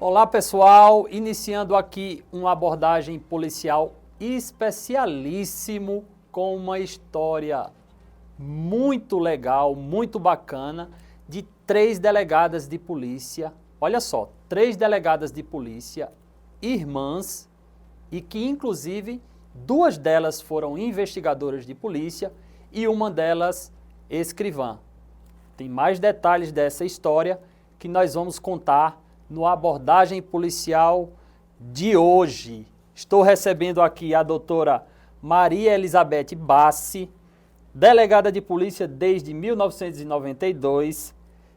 Olá pessoal, iniciando aqui uma abordagem policial especialíssimo com uma história muito legal, muito bacana, de 3 delegadas de polícia. Olha só, 3 delegadas de polícia, irmãs, e que inclusive 2 delas foram investigadoras de polícia e uma delas escrivã. Tem mais detalhes dessa história que nós vamos contar no abordagem policial de hoje. Estou recebendo aqui a doutora Maria Elizabeth Bassi, delegada de polícia desde 1992,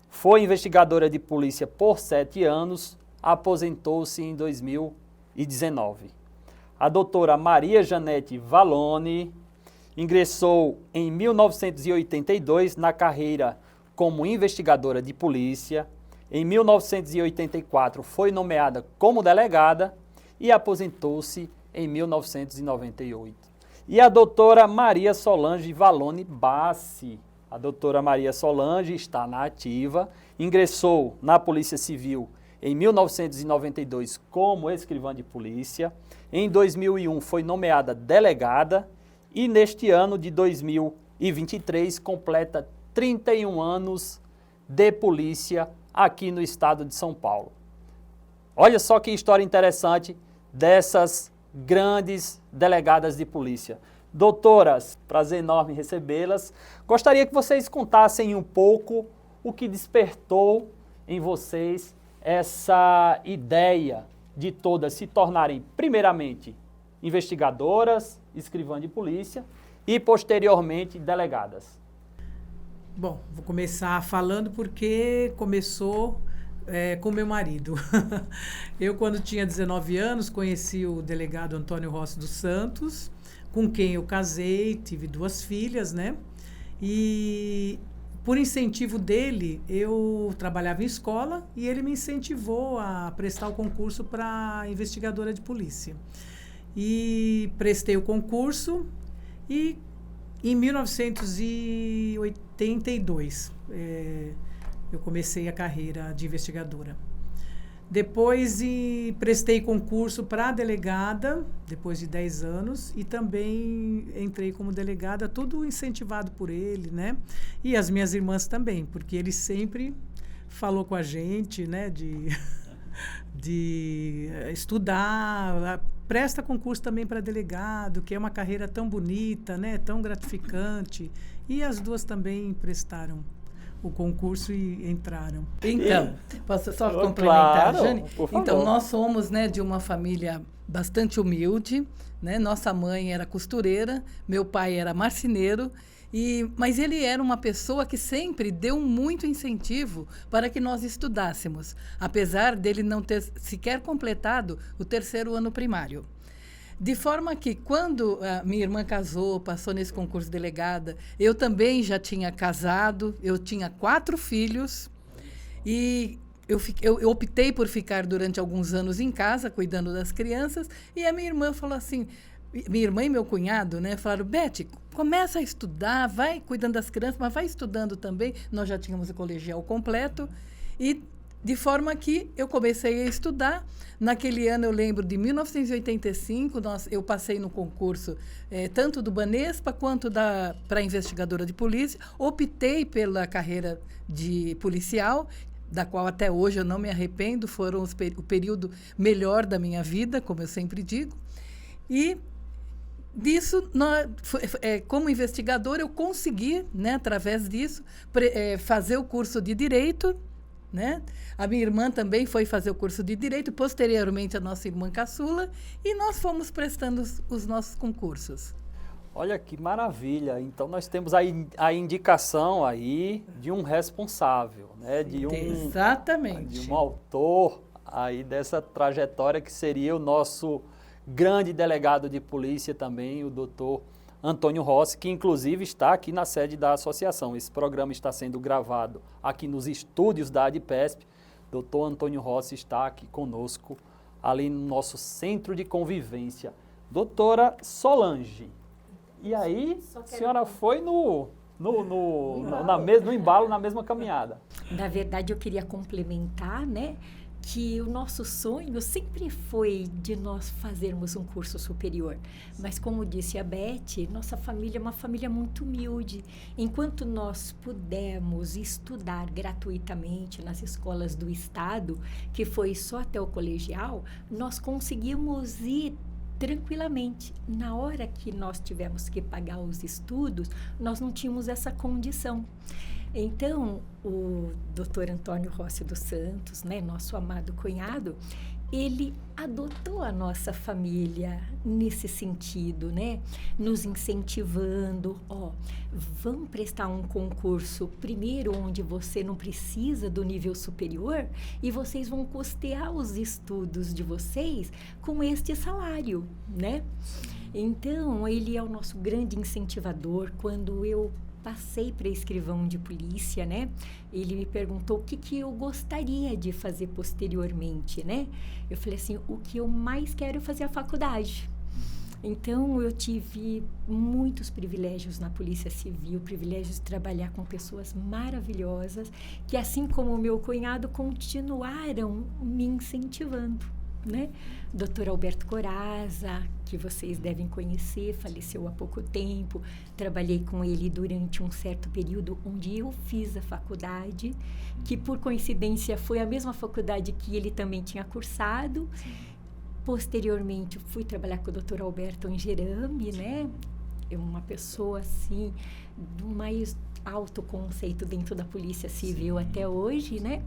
foi investigadora de polícia por 7 anos, aposentou-se em 2019. A doutora Maria Janete Vallone ingressou em 1982 na carreira como investigadora de polícia. Em 1984 foi nomeada como delegada e aposentou-se em 1998. E a doutora Maria Solange Vallone Bassi. A doutora Maria Solange está na ativa, ingressou na Polícia Civil em 1992 como escrivã de polícia. Em 2001 foi nomeada delegada e neste ano de 2023 completa 31 anos de polícia aqui no estado de São Paulo. Olha só que história interessante dessas grandes delegadas de polícia. Doutoras, prazer enorme recebê-las. Gostaria que vocês contassem um pouco o que despertou em vocês essa ideia de todas se tornarem, primeiramente, investigadoras, escrivã de polícia e, posteriormente, delegadas. Bom, vou começar falando porque começou com meu marido. Eu, quando tinha 19 anos, conheci o delegado Antônio Rossi dos Santos, com quem eu casei, tive 2 filhas, né? E por incentivo dele, eu trabalhava em escola e ele me incentivou a prestar o concurso para investigadora de polícia. E prestei o concurso e em 1982 eu comecei a carreira de investigadora. Depois prestei concurso para delegada, depois de 10 anos, e também entrei como delegada, tudo incentivado por ele, né? E as minhas irmãs também, porque ele sempre falou com a gente, né, de estudar, presta concurso também para delegado, que é uma carreira tão bonita, né, tão gratificante. E as 2 também prestaram o concurso e entraram. Então, posso só complementar, claro, Jane? Então, nós somos, né, de uma família bastante humilde, né? Nossa mãe era costureira, meu pai era marceneiro, mas ele era uma pessoa que sempre deu muito incentivo para que nós estudássemos, apesar dele não ter sequer completado o 3º ano primário. De forma que, quando a minha irmã casou, passou nesse concurso de delegada, eu também já tinha casado, eu tinha 4 filhos, e eu optei por ficar durante alguns anos em casa, cuidando das crianças, e a minha irmã falou assim, minha irmã e meu cunhado, né, falaram, Beth, começa a estudar, vai cuidando das crianças, mas vai estudando também. Nós já tínhamos o colegial completo, e de forma que eu comecei a estudar. Naquele ano, eu lembro de 1985, eu passei no concurso tanto do Banespa quanto para investigadora de polícia. Optei pela carreira de policial, da qual até hoje eu não me arrependo, foram o período melhor da minha vida, como eu sempre digo. E disso, como investigadora, eu consegui, né, através disso, fazer o curso de Direito, né? A minha irmã também foi fazer o curso de Direito, posteriormente a nossa irmã caçula, e nós fomos prestando os nossos concursos. Olha que maravilha! Então nós temos aí a indicação aí de um responsável, né? Exatamente. De um autor aí dessa trajetória que seria o nosso grande delegado de polícia também, o doutor Antônio Rossi, que inclusive está aqui na sede da associação. Esse programa está sendo gravado aqui nos estúdios da ADPESP. Doutor Antônio Rossi está aqui conosco, ali no nosso centro de convivência. Doutora Solange, e aí a senhora foi no embalo, na mesma caminhada. Na verdade, eu queria complementar, né? que o nosso sonho sempre foi de nós fazermos um curso superior. Mas, como disse a Beth, nossa família é uma família muito humilde. Enquanto nós pudemos estudar gratuitamente nas escolas do Estado, que foi só até o colegial, nós conseguimos ir tranquilamente. Na hora que nós tivemos que pagar os estudos, nós não tínhamos essa condição. Então, o Dr. Antônio Rossi dos Santos, né, nosso amado cunhado, ele adotou a nossa família nesse sentido, né, nos incentivando, vamos prestar um concurso primeiro onde você não precisa do nível superior e vocês vão custear os estudos de vocês com este salário, né? Então, ele é o nosso grande incentivador. Quando eu passei para escrivão de polícia, né? Ele me perguntou o que eu gostaria de fazer posteriormente, né? Eu falei assim, o que eu mais quero é fazer a faculdade. Então, eu tive muitos privilégios na Polícia Civil, privilégios de trabalhar com pessoas maravilhosas, que assim como o meu cunhado, continuaram me incentivando, né? Dr. Alberto Corazza, que vocês devem conhecer, faleceu há pouco tempo. Trabalhei com ele durante um certo período onde eu fiz a faculdade, que por coincidência foi a mesma faculdade que ele também tinha cursado. Posteriormente, fui trabalhar com o Dr. Alberto Angerami, né? É uma pessoa, assim, do mais alto conceito dentro da Polícia Civil até hoje, né?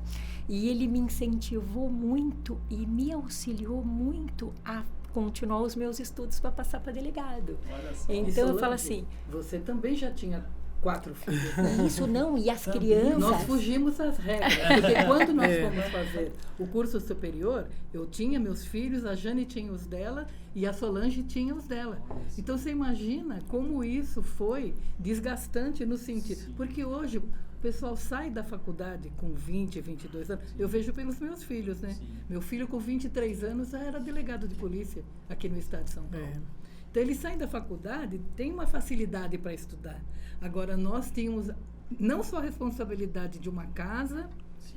E ele me incentivou muito e me auxiliou muito a continuar os meus estudos para passar para delegado. Então, eu falo assim... Você também já tinha 4 filhos. Isso não, e as crianças... Nós fugimos às regras, porque quando nós fomos fazer o curso superior, eu tinha meus filhos, a Jane tinha os dela e a Solange tinha os dela. Então, você imagina como isso foi desgastante no sentido... Porque hoje... O pessoal sai da faculdade com 20, 22 anos. Eu vejo pelos meus filhos, né? Meu filho com 23 anos já era delegado de polícia aqui no estado de São Paulo. Então, eles saem da faculdade, tem uma facilidade para estudar. Agora, nós tínhamos não só a responsabilidade de uma casa,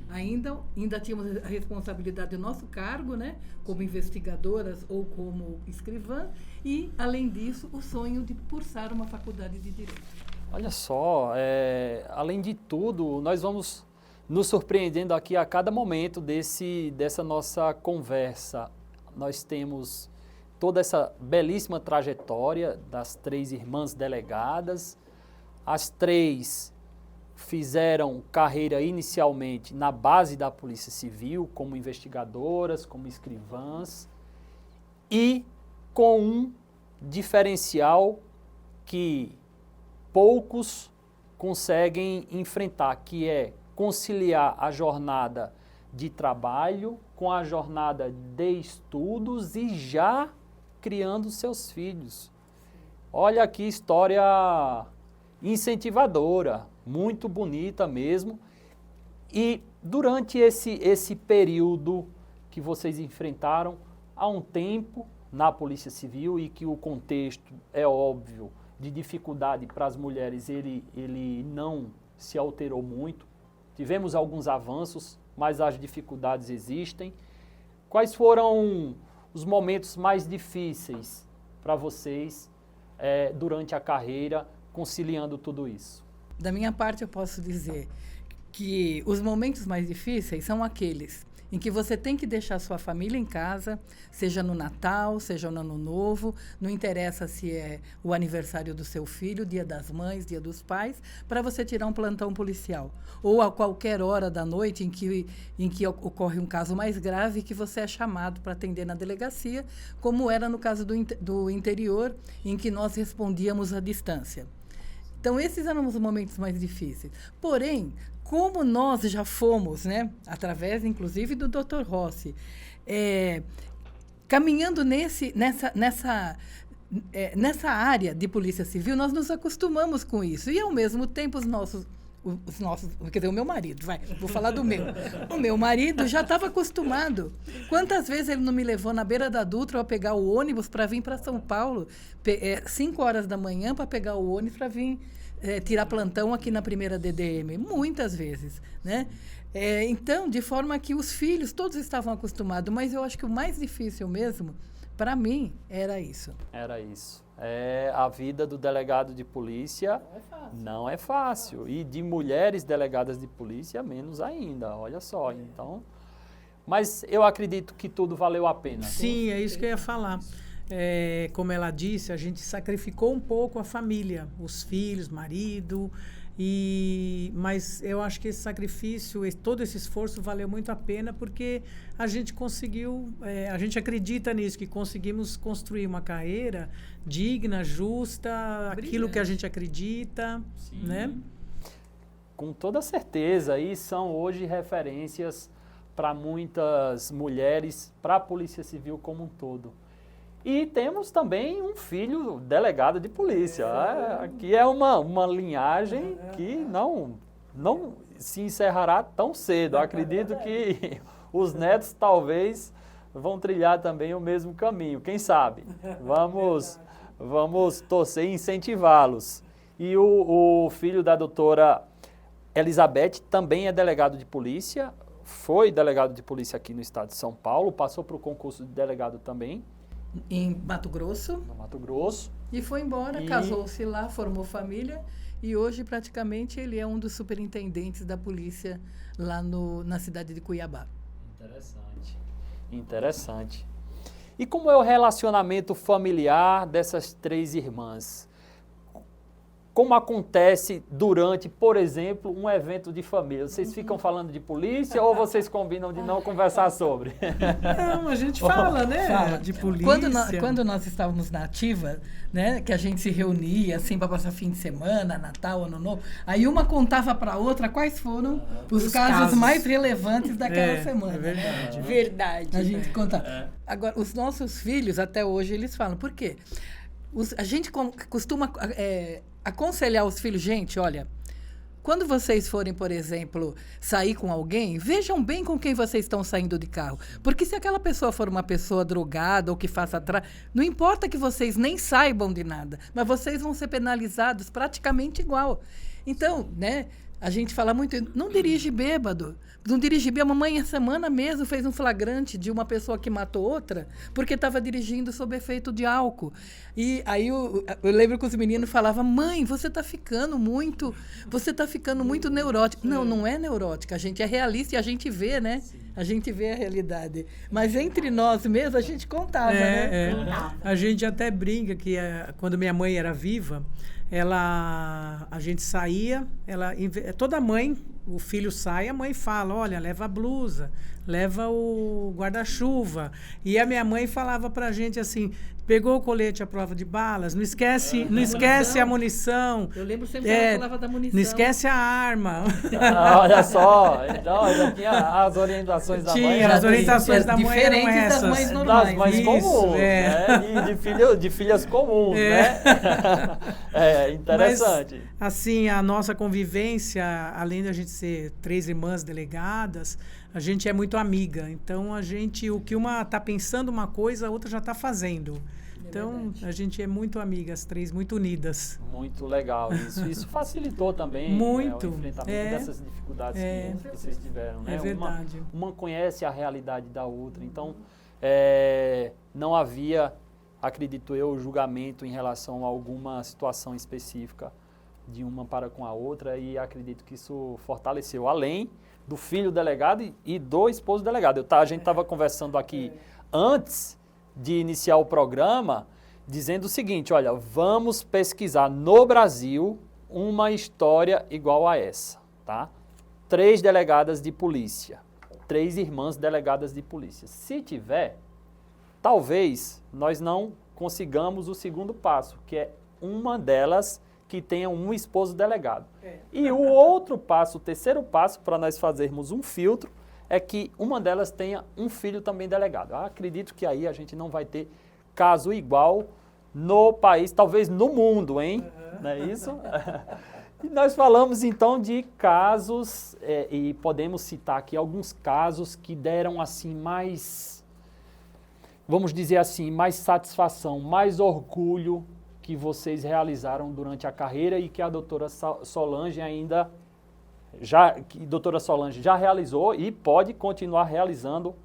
ainda tínhamos a responsabilidade do nosso cargo, né? Como investigadoras ou como escrivã. E, além disso, o sonho de cursar uma faculdade de Direito. Olha só, além de tudo, nós vamos nos surpreendendo aqui a cada momento dessa nossa conversa. Nós temos toda essa belíssima trajetória das 3 irmãs delegadas. As 3 fizeram carreira inicialmente na base da Polícia Civil, como investigadoras, como escrivãs, e com um diferencial que poucos conseguem enfrentar, que é conciliar a jornada de trabalho com a jornada de estudos e já criando seus filhos. Olha que história incentivadora, muito bonita mesmo. E durante esse período que vocês enfrentaram, há um tempo na Polícia Civil e que o contexto é óbvio, de dificuldade para as mulheres, ele não se alterou muito. Tivemos alguns avanços, mas as dificuldades existem. Quais foram os momentos mais difíceis para vocês durante a carreira, conciliando tudo isso? Da minha parte, eu posso dizer que os momentos mais difíceis são aqueles em que você tem que deixar sua família em casa, seja no Natal, seja no Ano Novo, não interessa se é o aniversário do seu filho, Dia das Mães, Dia dos Pais, para você tirar um plantão policial. Ou a qualquer hora da noite em que ocorre um caso mais grave que você é chamado para atender na delegacia, como era no caso do interior, em que nós respondíamos à distância. Então, esses eram os momentos mais difíceis. Porém, como nós já fomos, né, através, inclusive, do Dr. Rossi, caminhando nessa área de Polícia Civil, nós nos acostumamos com isso. E, ao mesmo tempo, quer dizer, o meu marido, vou falar do meu. O meu marido já estava acostumado. Quantas vezes ele não me levou na beira da Dutra para pegar o ônibus para vir para São Paulo, 5 horas da manhã, para pegar o ônibus para vir tirar plantão aqui na primeira DDM, muitas vezes, né? Então, de forma que os filhos todos estavam acostumados, mas eu acho que o mais difícil mesmo, para mim, era isso. Era isso. A vida do delegado de polícia não é fácil. E de mulheres delegadas de polícia, menos ainda, olha só. Então, mas eu acredito que tudo valeu a pena. Sim, é isso que eu ia falar. Como ela disse, a gente sacrificou um pouco a família, os filhos, marido, mas eu acho que esse sacrifício, todo esse esforço valeu muito a pena, porque a gente conseguiu, a gente acredita nisso, que conseguimos construir uma carreira digna, justa, aquilo que a gente acredita, Sim. Né? Com toda certeza, e são hoje referências para muitas mulheres, para a Polícia Civil como um todo. E temos também um filho delegado de polícia, que é uma linhagem que não se encerrará tão cedo. Eu acredito que os netos talvez vão trilhar também o mesmo caminho, quem sabe? Vamos torcer e incentivá-los. E o filho da doutora Elizabeth também é delegado de polícia, foi delegado de polícia aqui no estado de São Paulo, passou para o concurso de delegado também. Em Mato Grosso. No Mato Grosso. E foi embora, casou-se lá, formou família e hoje praticamente ele é um dos superintendentes da polícia lá na cidade de Cuiabá. Interessante. E como é o relacionamento familiar dessas 3 irmãs? Como acontece durante, por exemplo, um evento de família? Vocês ficam falando de polícia ou vocês combinam de não conversar sobre? Não, a gente fala, né? Fala. De polícia. Quando nós estávamos na ativa, né, que a gente se reunia assim para passar fim de semana, Natal, Ano Novo, aí uma contava para a outra quais foram os casos mais relevantes daquela semana. É verdade. Né? Verdade. A gente conta. Agora, os nossos filhos, até hoje, eles falam, por quê? A gente costuma aconselhar os filhos, gente, olha, quando vocês forem, por exemplo, sair com alguém, vejam bem com quem vocês estão saindo de carro. Porque se aquela pessoa for uma pessoa drogada ou que faça não importa que vocês nem saibam de nada, mas vocês vão ser penalizados praticamente igual. Então, né, a gente fala muito, não dirige bêbado. Não dirige bêbado. A mamãe, essa semana mesmo, fez um flagrante de uma pessoa que matou outra porque estava dirigindo sob efeito de álcool. E aí eu lembro que os meninos falavam, mãe, você está ficando muito neurótica. Não, não é neurótica. A gente é realista e a gente vê, né? A gente vê a realidade. Mas entre nós mesmos, a gente contava, né? A gente até brinca que quando minha mãe era viva, a gente saía, toda mãe, o filho sai, a mãe fala, olha, leva a blusa, leva o guarda-chuva. E a minha mãe falava pra gente assim, pegou o colete à prova de balas, não esquece a munição. Eu lembro sempre que ela falava da munição. Não esquece a arma. Olha só, então já tinha as orientações da mãe. Tinha, as orientações da mãe eram diferentes essas. das mães normais. Das mães comuns, né? E de filhas comuns, né? É interessante. Mas, assim, a nossa convivência, além da gente ser 3 irmãs delegadas, a gente é muito amiga. Então, o que uma está pensando uma coisa, a outra já está fazendo. Então, a gente é muito amiga, as 3, muito unidas. Muito legal isso. Isso facilitou também muito, o enfrentamento dessas dificuldades que vocês tiveram. Né? É verdade. Uma conhece a realidade da outra. Então, não havia, acredito eu, julgamento em relação a alguma situação específica de uma para com a outra, e acredito que isso fortaleceu, além do filho delegado e do esposo delegado. A gente estava conversando aqui antes de iniciar o programa, dizendo o seguinte, olha, vamos pesquisar no Brasil uma história igual a essa, tá? 3 delegadas de polícia, 3 irmãs delegadas de polícia. Se tiver, talvez nós não consigamos o segundo passo, que é uma delas que tenha um esposo delegado. E o outro passo, o terceiro passo, para nós fazermos um filtro, é que uma delas tenha um filho também delegado. Eu acredito que aí a gente não vai ter caso igual no país, talvez no mundo, hein? Não é isso? E nós falamos então de casos, e podemos citar aqui alguns casos que deram assim mais, vamos dizer assim, mais satisfação, mais orgulho, que vocês realizaram durante a carreira e que a doutora Solange doutora Solange já realizou e pode continuar realizando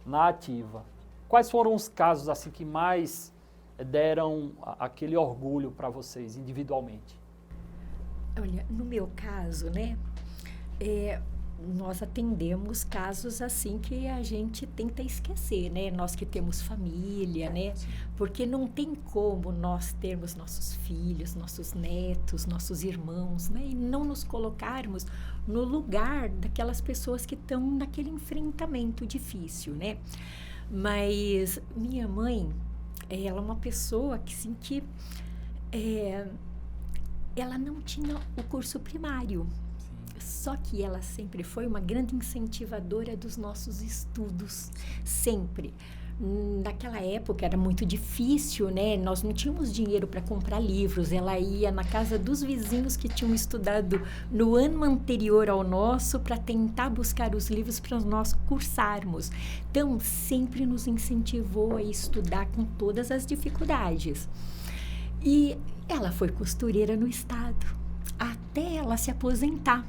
na ativa. Quais foram os casos assim que mais deram aquele orgulho para vocês individualmente? Olha, no meu caso, né, nós atendemos casos assim que a gente tenta esquecer, né? Nós que temos família, né? Porque não tem como nós termos nossos filhos, nossos netos, nossos irmãos, né? E não nos colocarmos no lugar daquelas pessoas que estão naquele enfrentamento difícil, né? Mas minha mãe, ela é uma pessoa que, assim, ela não tinha o curso primário. Só que ela sempre foi uma grande incentivadora dos nossos estudos, sempre. Naquela época era muito difícil, né? Nós não tínhamos dinheiro para comprar livros. Ela ia na casa dos vizinhos que tinham estudado no ano anterior ao nosso para tentar buscar os livros para nós cursarmos. Então, sempre nos incentivou a estudar com todas as dificuldades. E ela foi costureira no estado, até ela se aposentar.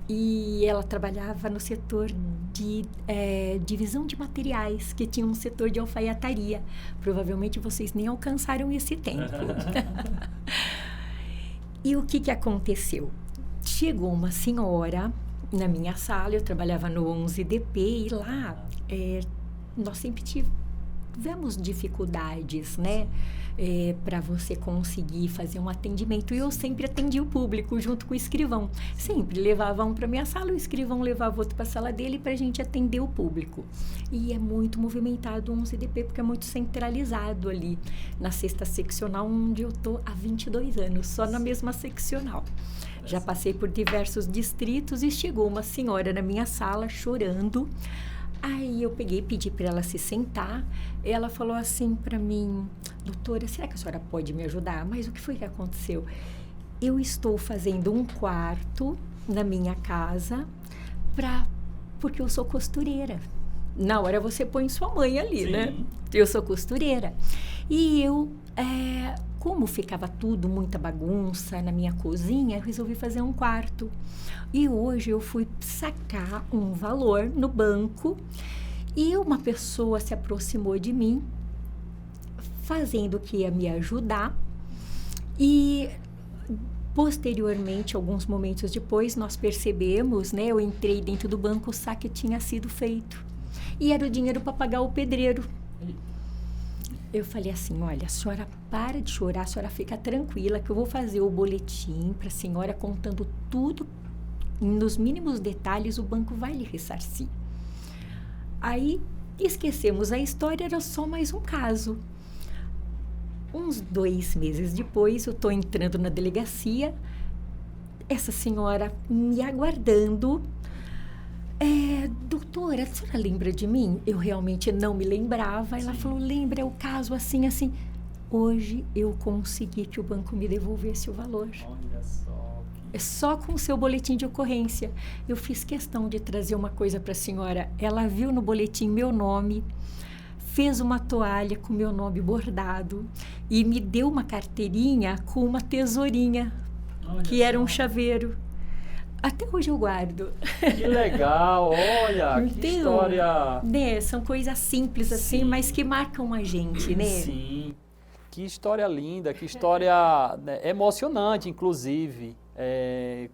E ela trabalhava no setor de divisão de materiais, que tinha um setor de alfaiataria. Provavelmente vocês nem alcançaram esse tempo. E o que aconteceu? Chegou uma senhora na minha sala, eu trabalhava no 11DP, e lá nós sempre tivemos dificuldades, né? Para você conseguir fazer um atendimento. E eu sempre atendia o público junto com o escrivão. Sempre levava um para minha sala, o escrivão levava outro para a sala dele para a gente atender o público. E é muito movimentado o 11DP, porque é muito centralizado ali na 6ª seccional, onde eu estou há 22 anos, só na mesma seccional. Já passei por diversos distritos e chegou uma senhora na minha sala chorando. Aí eu pedi para ela se sentar. Ela falou assim para mim: doutora, será que a senhora pode me ajudar? Mas o que foi que aconteceu? Eu estou fazendo um quarto na minha casa porque eu sou costureira. Na hora você põe sua mãe ali, sim, né? Eu sou costureira. E eu, como ficava tudo, muita bagunça na minha cozinha, eu resolvi fazer um quarto. E hoje eu fui sacar um valor no banco e uma pessoa se aproximou de mim, fazendo que ia me ajudar. E posteriormente, alguns momentos depois, nós percebemos, né? Eu entrei dentro do banco, o saque tinha sido feito. E era o dinheiro para pagar o pedreiro. Eu falei assim: olha, a senhora para de chorar, a senhora fica tranquila que eu vou fazer o boletim para a senhora contando tudo, nos mínimos detalhes, o banco vai lhe ressarcir. Aí esquecemos a história, era só mais um caso. Uns 2 meses depois, eu estou entrando na delegacia, essa senhora me aguardando. Doutora, a senhora lembra de mim? Eu realmente não me lembrava. Ela falou: lembra, é o caso assim, assim. Hoje eu consegui que o banco me devolvesse o valor. Olha só. É só com o seu boletim de ocorrência. Eu fiz questão de trazer uma coisa para a senhora. Ela viu no boletim meu nome, fez uma toalha com meu nome bordado e me deu uma carteirinha com uma tesourinha, que era um chaveiro. Até hoje eu guardo. Que legal, olha, então, que história... Né, são coisas simples assim, sim, mas que marcam a gente, né? Sim, que história linda, que história emocionante, inclusive,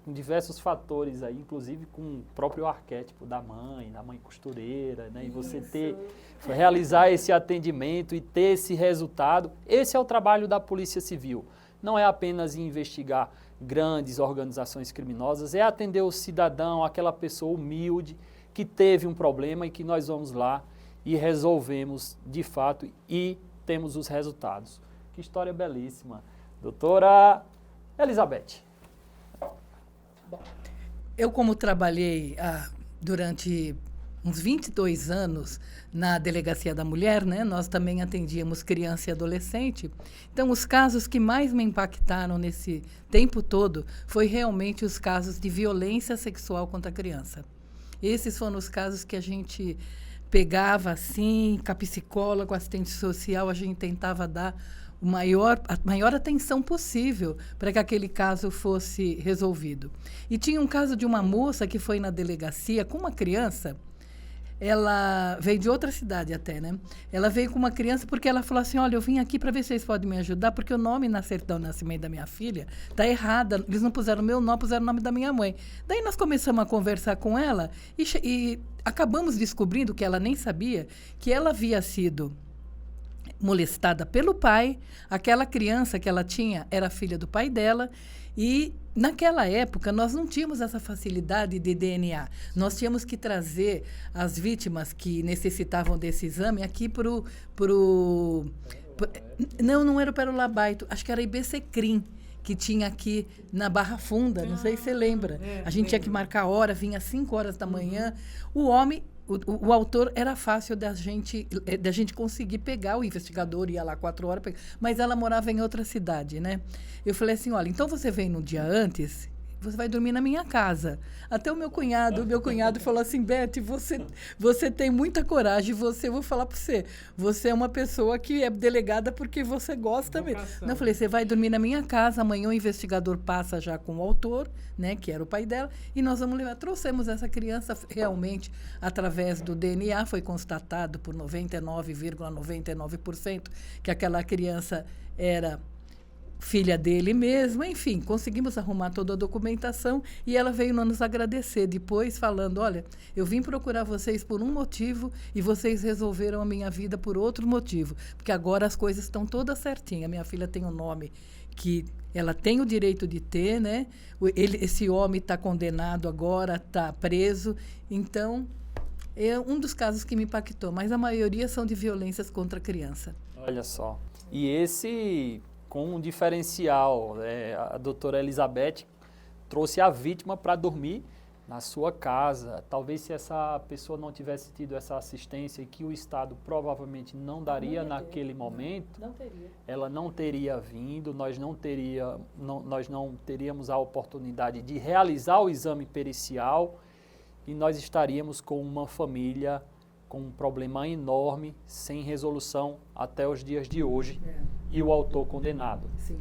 com diversos fatores aí, inclusive com o próprio arquétipo da mãe costureira, né? E você realizar esse atendimento e ter esse resultado. Esse é o trabalho da Polícia Civil. Não é apenas investigar grandes organizações criminosas, é atender o cidadão, aquela pessoa humilde que teve um problema e que nós vamos lá e resolvemos de fato e temos os resultados. Que história belíssima. Doutora Elizabeth. Bom, eu como trabalhei durante uns 22 anos na Delegacia da Mulher, né? Nós também atendíamos criança e adolescente. Então, os casos que mais me impactaram nesse tempo todo foi realmente os casos de violência sexual contra a criança. Esses foram os casos que a gente pegava assim, com a psicóloga, com a assistente social, a gente tentava dar a maior atenção possível para que aquele caso fosse resolvido. E tinha um caso de uma moça que foi na delegacia com uma criança. Ela veio de outra cidade até, né? Ela veio com uma criança porque ela falou assim, olha, eu vim aqui para ver se vocês podem me ajudar, porque o nome na certidão de nascimento da minha filha está errada. Eles não puseram o meu nome, puseram o nome da minha mãe. Daí nós começamos a conversar com ela e acabamos descobrindo, que ela nem sabia, que ela havia sido molestada pelo pai. Aquela criança que ela tinha era filha do pai dela. E naquela época nós não tínhamos essa facilidade de DNA. Nós tínhamos que trazer as vítimas que necessitavam desse exame aqui não era o Pérola Baito, acho que era IBCCRIM, que tinha aqui na Barra Funda, não sei se você lembra. A gente tinha que marcar a hora, vinha às 5 horas da manhã. O autor era fácil da gente conseguir pegar, o investigador ia lá 4 horas, mas ela morava em outra cidade, né? Eu falei assim, olha, então você vem no dia antes, você vai dormir na minha casa. Até o meu cunhado falou assim, Beth, você tem muita coragem, eu vou falar para você, você é uma pessoa que é delegada porque você gosta mesmo. Não, eu falei, você vai dormir na minha casa, amanhã o investigador passa já com o autor, né, que era o pai dela, e nós vamos levar. Trouxemos essa criança realmente através do DNA, foi constatado por 99,99% que aquela criança era filha dele mesmo, enfim, conseguimos arrumar toda a documentação e ela veio nos agradecer depois, falando, olha, eu vim procurar vocês por um motivo e vocês resolveram a minha vida por outro motivo, porque agora as coisas estão todas certinhas. Minha filha tem um nome que ela tem o direito de ter, né? Esse homem está condenado agora, está preso, então é um dos casos que me impactou, mas a maioria são de violências contra a criança. Olha só, e esse com um diferencial, a doutora Elizabeth trouxe a vítima para dormir na sua casa. Talvez se essa pessoa não tivesse tido essa assistência, que o Estado provavelmente não daria naquele momento, ela não teria vindo, nós não teríamos a oportunidade de realizar o exame pericial e nós estaríamos com uma família com um problema enorme, sem resolução até os dias de hoje. E o autor condenado. Sim.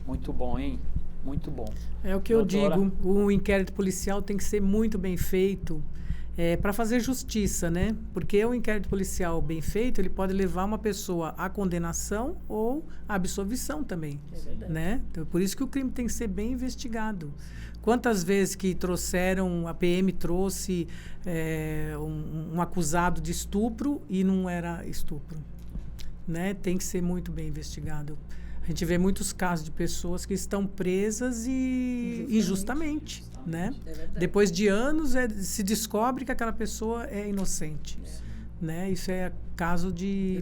Muito bom, hein? Muito bom. É o que doutora, eu digo, o inquérito policial tem que ser muito bem feito para fazer justiça, né? Porque o inquérito policial bem feito, ele pode levar uma pessoa à condenação ou à absolvição também, né? Então, por isso que o crime tem que ser bem investigado. Quantas vezes que trouxeram, a PM trouxe um acusado de estupro e não era estupro, né? Tem que ser muito bem investigado. A gente vê muitos casos de pessoas que estão presas e injustamente, né? Depois de anos se descobre que aquela pessoa é inocente, né? Isso é caso de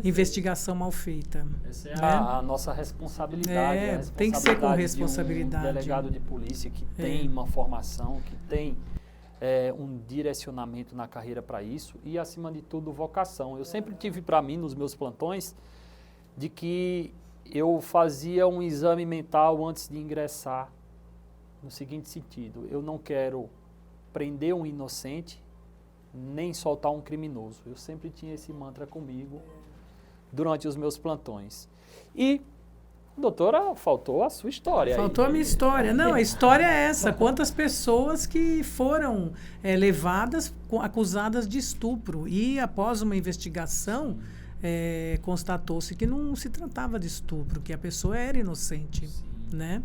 investigação mal feita. Essa é a nossa responsabilidade. Tem que ser com responsabilidade. De um delegado de polícia que tem uma formação, que tem um direcionamento na carreira para isso e, acima de tudo, vocação. Eu sempre tive para mim, nos meus plantões, de que eu fazia um exame mental antes de ingressar, no seguinte sentido: eu não quero prender um inocente, nem soltar um criminoso. Eu sempre tinha esse mantra comigo durante os meus plantões. E, doutora, faltou a sua história. Faltou a minha história. Não, a história é essa. Quantas pessoas que foram levadas, acusadas de estupro. E, após uma investigação, constatou-se que não se tratava de estupro, que a pessoa era inocente, né?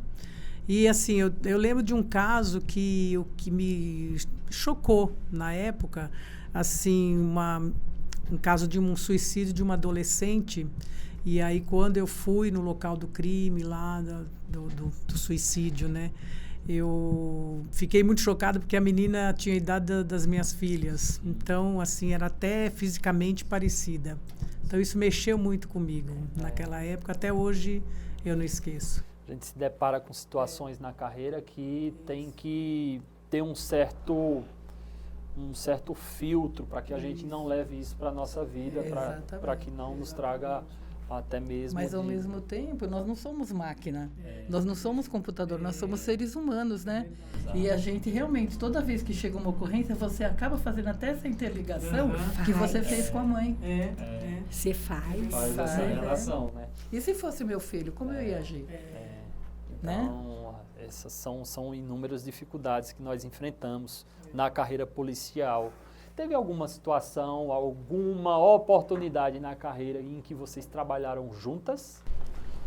E, assim, eu lembro de um caso que me chocou na época, assim, um caso de um suicídio de uma adolescente. E aí, quando eu fui no local do crime, lá do suicídio, né, eu fiquei muito chocada porque a menina tinha a idade das minhas filhas. Então, assim, era até fisicamente parecida. Então, isso mexeu muito comigo naquela época. Até hoje, eu não esqueço. A gente se depara com situações na carreira que tem que ter um certo filtro para que a gente não leve isso para a nossa vida, para que não nos traga até mesmo... Mas, ao mesmo tempo, nós não somos máquina. Nós não somos computador, nós somos seres humanos, né? Exato. E a gente realmente, toda vez que chega uma ocorrência, você acaba fazendo até essa interligação que você fez com a mãe. Você faz. Faz essa relação, né? E se fosse meu filho, como eu ia agir? Então, essas são inúmeras dificuldades que nós enfrentamos na carreira policial. Teve alguma situação, alguma oportunidade na carreira em que vocês trabalharam juntas?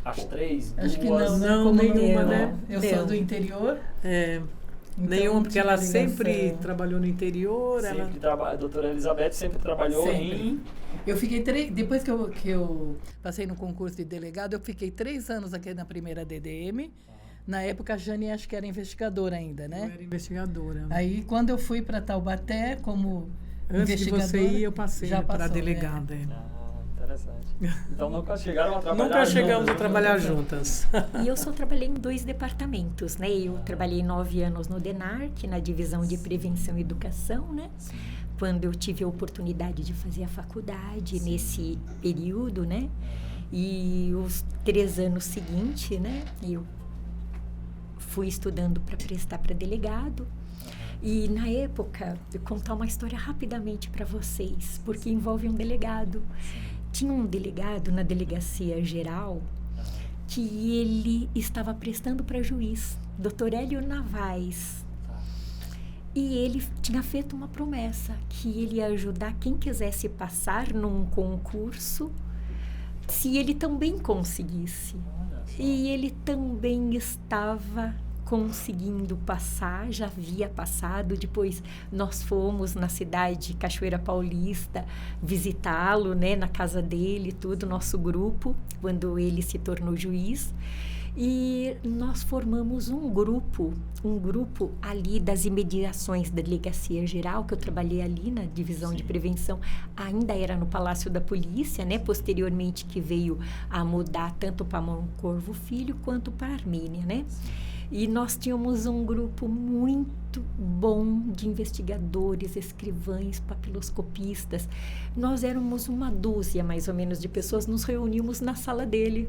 As três? Acho que duas? Não, nenhuma, né? Eu sou do interior. Então, Nenhuma, porque ela tinha sempre ligação. trabalhou no interior. A doutora Elizabeth sempre trabalhou em... Eu fiquei depois que eu passei no concurso de delegado, eu fiquei 3 anos aqui na primeira DDM. Na época, a Jane acho que era investigadora ainda, né? Eu era investigadora. Aí, quando eu fui para Taubaté como Antes de investigadora... você ir, eu passei já para passou, delegada. Interessante. Então, nunca chegaram a trabalhar Nunca chegamos juntas, a trabalhar juntas. E eu só trabalhei em 2 departamentos, né? Eu trabalhei 9 anos no DENARC, na divisão de prevenção e educação, né? Quando eu tive a oportunidade de fazer a faculdade nesse período, né? E os 3 anos seguintes, né? Eu fui estudando para prestar para delegado. E na época, eu vou contar uma história rapidamente para vocês, porque envolve um delegado. Tinha um delegado na delegacia geral que ele estava prestando para juiz, Dr. Hélio Navais. E ele tinha feito uma promessa que ele ia ajudar quem quisesse passar num concurso, se ele também conseguisse. E ele também estava conseguindo passar, já havia passado. Depois nós fomos na cidade de Cachoeira Paulista visitá-lo, né, na casa dele, tudo, nosso grupo, quando ele se tornou juiz. E nós formamos um grupo ali das imediações da Delegacia Geral, que eu trabalhei ali na divisão de prevenção, ainda era no Palácio da Polícia, né? Posteriormente que veio a mudar tanto para Moncorvo Filho quanto para Armênia, né? E nós tínhamos um grupo muito bom de investigadores, escrivães, papiloscopistas. Nós éramos uma dúzia, mais ou menos, de pessoas, nos reuníamos na sala dele.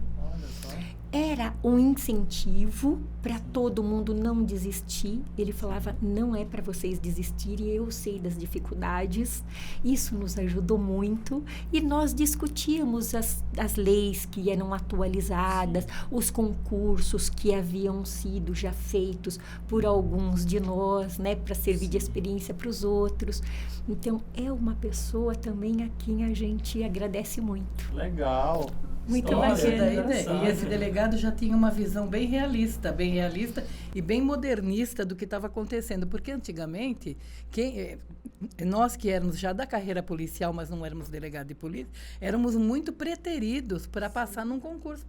Era um incentivo para todo mundo não desistir. Ele falava, não é para vocês desistirem, eu sei das dificuldades. Isso nos ajudou muito. E nós discutíamos as leis que eram atualizadas, os concursos que haviam sido já feitos por alguns de nós, né, para servir de experiência para os outros. Então, é uma pessoa também a quem a gente agradece muito. Legal. Muito bacana. E esse delegado já tinha uma visão bem realista e bem modernista do que estava acontecendo. Porque antigamente, nós que éramos já da carreira policial, mas não éramos delegado de polícia, éramos muito preteridos para passar num concurso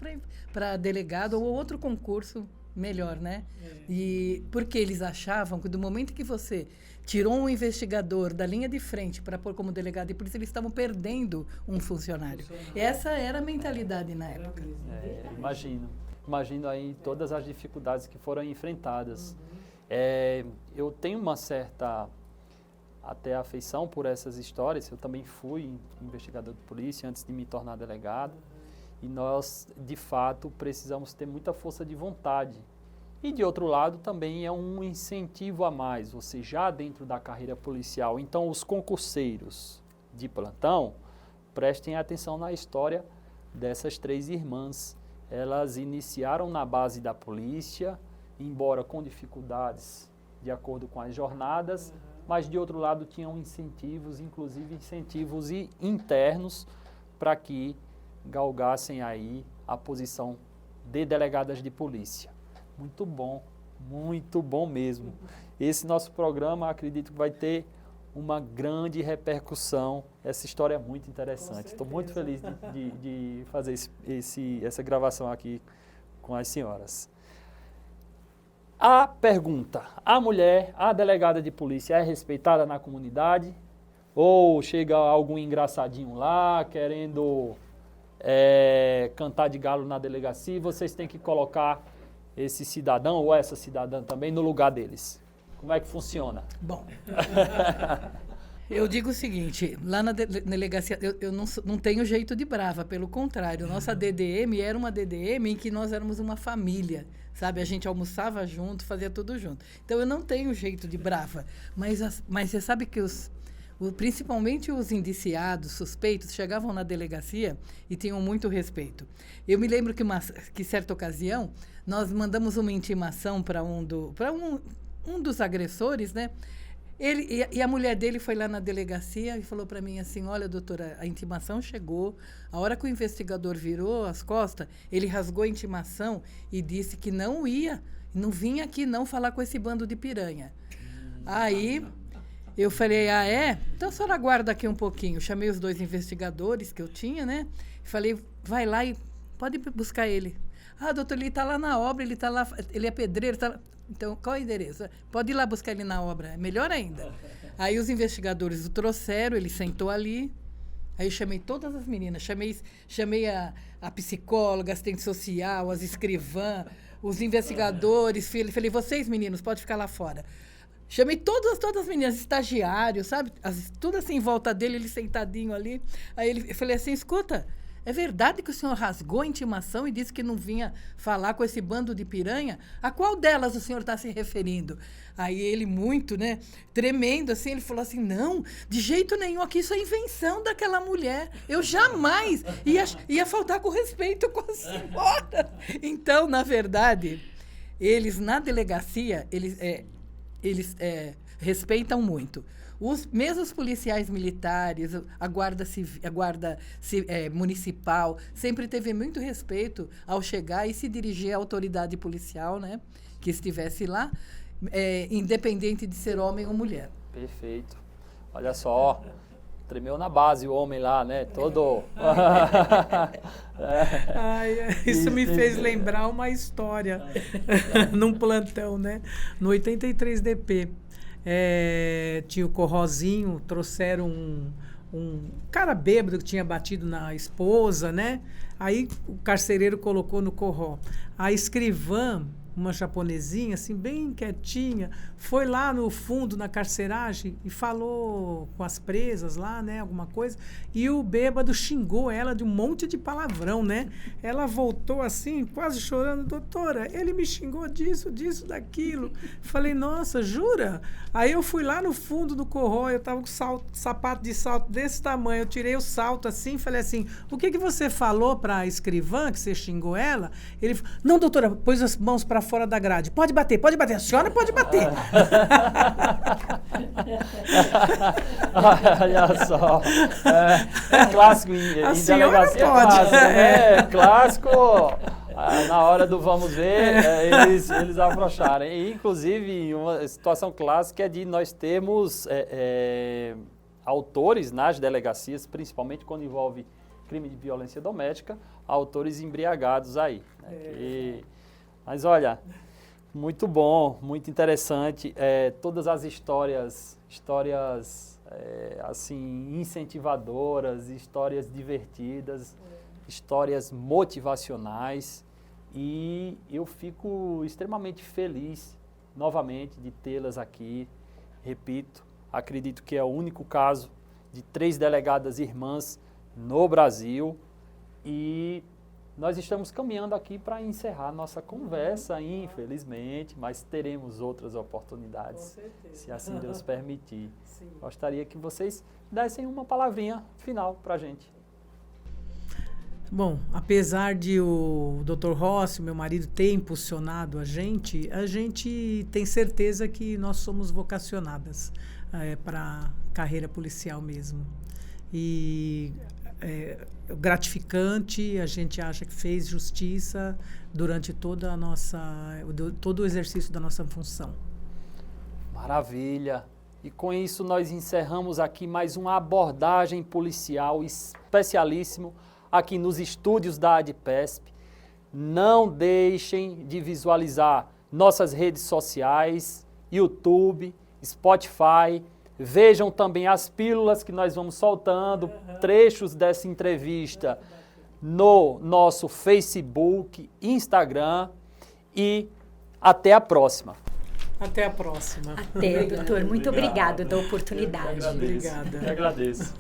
para delegado ou outro concurso melhor, né? E porque eles achavam que do momento que você tirou um investigador da linha de frente para pôr como delegado de polícia, eles estavam perdendo um funcionário. Essa era a mentalidade na época. Imagino aí todas as dificuldades que foram enfrentadas. Eu tenho uma certa até afeição por essas histórias. Eu também fui investigador de polícia antes de me tornar delegado. E nós, de fato, precisamos ter muita força de vontade. E, de outro lado, também é um incentivo a mais, você já dentro da carreira policial. Então, os concurseiros de plantão, prestem atenção na história dessas 3 irmãs. Elas iniciaram na base da polícia, embora com dificuldades de acordo com as jornadas, mas, de outro lado, tinham incentivos, inclusive incentivos internos, para que galgassem aí a posição de delegadas de polícia. Muito bom mesmo. Esse nosso programa, acredito que vai ter uma grande repercussão. Essa história é muito interessante. Estou muito feliz de fazer essa gravação aqui com as senhoras. A pergunta, a mulher, a delegada de polícia é respeitada na comunidade? Ou chega algum engraçadinho lá, querendo cantar de galo na delegacia, e vocês têm que colocar esse cidadão ou essa cidadã também no lugar deles? Como é que funciona? Bom, Eu digo o seguinte, lá na delegacia, eu não tenho jeito de brava, pelo contrário, nossa DDM era uma DDM em que nós éramos uma família, sabe? A gente almoçava junto, fazia tudo junto. Então, eu não tenho jeito de brava, mas você sabe que principalmente os indiciados, suspeitos, chegavam na delegacia e tinham muito respeito. Eu me lembro que certa ocasião, nós mandamos uma intimação para um dos agressores, né? E a mulher dele foi lá na delegacia e falou para mim assim, olha, doutora, a intimação chegou, a hora que o investigador virou as costas, ele rasgou a intimação e disse que não vinha aqui não falar com esse bando de piranha. Aí eu falei, então a senhora aguarda aqui um pouquinho. Chamei os 2 investigadores que eu tinha, né? Falei, vai lá e pode buscar ele. Doutor, ele está lá na obra, ele está lá, ele é pedreiro, está lá. Então, qual é o endereço? Pode ir lá buscar ele na obra, é melhor ainda. Aí os investigadores o trouxeram, ele sentou ali. Aí eu chamei todas as meninas, chamei a psicóloga, assistente social, as escrivãs, os investigadores, falei, vocês meninos, pode ficar lá fora. Chamei todas as meninas, estagiários, sabe? Tudo assim em volta dele, ele sentadinho ali. Aí eu falei assim, escuta, é verdade que o senhor rasgou a intimação e disse que não vinha falar com esse bando de piranha? A qual delas o senhor está se referindo? Aí ele muito, né, tremendo assim, ele falou assim, não, de jeito nenhum, aqui isso é invenção daquela mulher. Eu jamais ia faltar com respeito com a senhora. Então, na verdade, eles na delegacia, eles respeitam muito. Os mesmos policiais militares, a guarda municipal, sempre teve muito respeito ao chegar e se dirigir à autoridade policial, né, que estivesse lá, independente de ser homem ou mulher. Perfeito. Olha só, tremeu na base o homem lá, né? Todo... Isso me fez lembrar uma história num plantão, né? No 83 DP. Tinha o Corrozinho, trouxeram um cara bêbado que tinha batido na esposa, né? Aí o carcereiro colocou no Corró. A escrivã, uma japonesinha, assim, bem quietinha, foi lá no fundo, na carceragem, e falou com as presas lá, né, alguma coisa, e o bêbado xingou ela de um monte de palavrão, né? Ela voltou assim, quase chorando, doutora, ele me xingou disso, daquilo. Falei, nossa, jura? Aí eu fui lá no fundo do Corró, eu tava com sapato de salto desse tamanho, eu tirei o salto assim, falei assim, o que você falou para a escrivã, que você xingou ela? Ele falou, não, doutora, pôs as mãos para fora da grade. Pode bater, a senhora pode bater. Olha só. É clássico em delegacia. Pode. Clássico. Na hora do vamos ver, eles afrouxaram. E, inclusive, uma situação clássica é de nós termos autores nas delegacias, principalmente quando envolve crime de violência doméstica, autores embriagados aí. Né? Mas olha, muito bom, muito interessante. Todas as histórias assim, incentivadoras, histórias divertidas, histórias motivacionais. E eu fico extremamente feliz, novamente, de tê-las aqui. Repito, acredito que é o único caso de 3 delegadas irmãs no Brasil. E nós estamos caminhando aqui para encerrar nossa conversa, infelizmente, mas teremos outras oportunidades, se assim Deus permitir. Sim. Gostaria que vocês dessem uma palavrinha final para a gente. Bom, apesar de o Dr. Rossi, meu marido, ter impulsionado a gente tem certeza que nós somos vocacionadas para a carreira policial mesmo. E gratificante, a gente acha que fez justiça durante todo o exercício da nossa função. Maravilha! E com isso nós encerramos aqui mais uma abordagem policial especialíssimo aqui nos estúdios da ADPESP. Não deixem de visualizar nossas redes sociais, YouTube, Spotify. Vejam também as pílulas que nós vamos soltando, trechos dessa entrevista no nosso Facebook, Instagram e até a próxima. Até a próxima. Até, doutor. Muito obrigado da oportunidade. Eu agradeço. Obrigada. Eu agradeço.